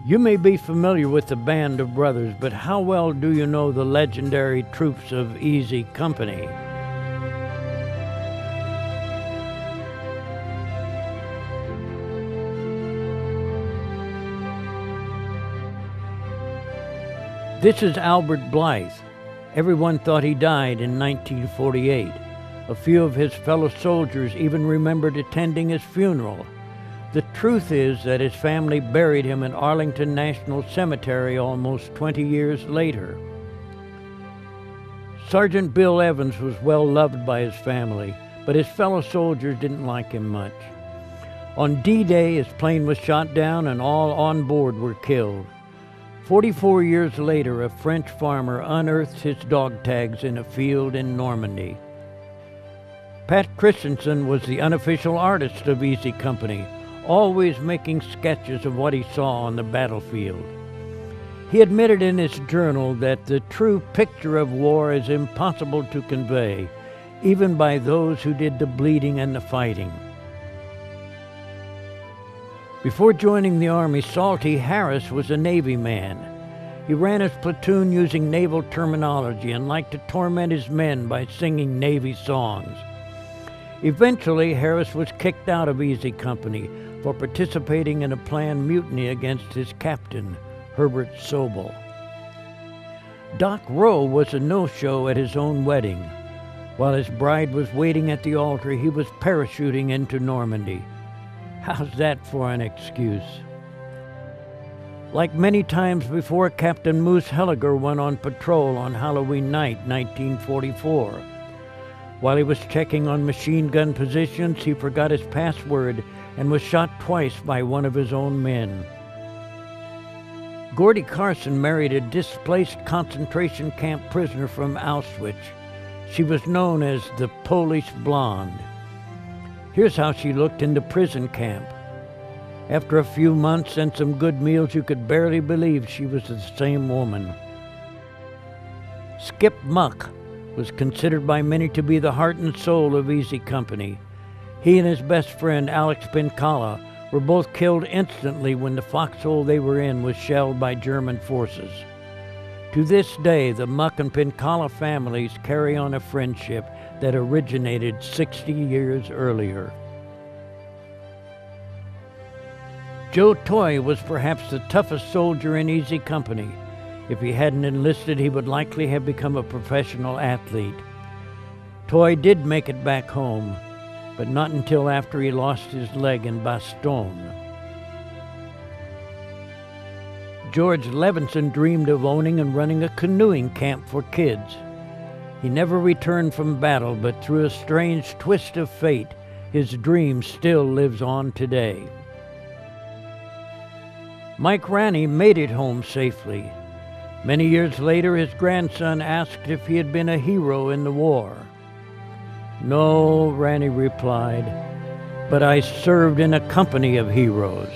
You may be familiar with the Band of Brothers, but how well do you know the legendary troops of Easy Company? This is Albert Blythe. Everyone thought he died in 1948. A few of his fellow soldiers even remembered attending his funeral. The truth is that his family buried him in Arlington National Cemetery almost 20 years later. Sergeant Bill Evans was well loved by his family, but his fellow soldiers didn't like him much. On D-Day, his plane was shot down and all on board were killed. 44 years later, a French farmer unearthed his dog tags in a field in Normandy. Pat Christensen was the unofficial artist of Easy Company, always making sketches of what he saw on the battlefield. He admitted in his journal that the true picture of war is impossible to convey, even by those who did the bleeding and the fighting. Before joining the Army, Salty Harris was a Navy man. He ran his platoon using naval terminology and liked to torment his men by singing Navy songs. Eventually, Harris was kicked out of Easy Company for participating in a planned mutiny against his captain, Herbert Sobel. Doc Rowe was a no-show at his own wedding. While his bride was waiting at the altar, he was parachuting into Normandy. How's that for an excuse? Like many times before, Captain Moose Helliger went on patrol on Halloween night, 1944. While he was checking on machine gun positions, he forgot his password and was shot twice by one of his own men. Gordy Carson married a displaced concentration camp prisoner from Auschwitz. She was known as the Polish Blonde. Here's how she looked in the prison camp. After a few months and some good meals, you could barely believe she was the same woman. Skip Muck was considered by many to be the heart and soul of Easy Company. He and his best friend, Alex Pincala, were both killed instantly when the foxhole they were in was shelled by German forces. To this day, the Muck and Pincala families carry on a friendship that originated 60 years earlier. Joe Toye was perhaps the toughest soldier in Easy Company. If he hadn't enlisted, he would likely have become a professional athlete. Toye did make it back home, but not until after he lost his leg in Bastogne. George Levinson dreamed of owning and running a canoeing camp for kids. He never returned from battle, but through a strange twist of fate, his dream still lives on today. Mike Ranney made it home safely. Many years later, his grandson asked if he had been a hero in the war. "No," Ranney replied, "but I served in a company of heroes."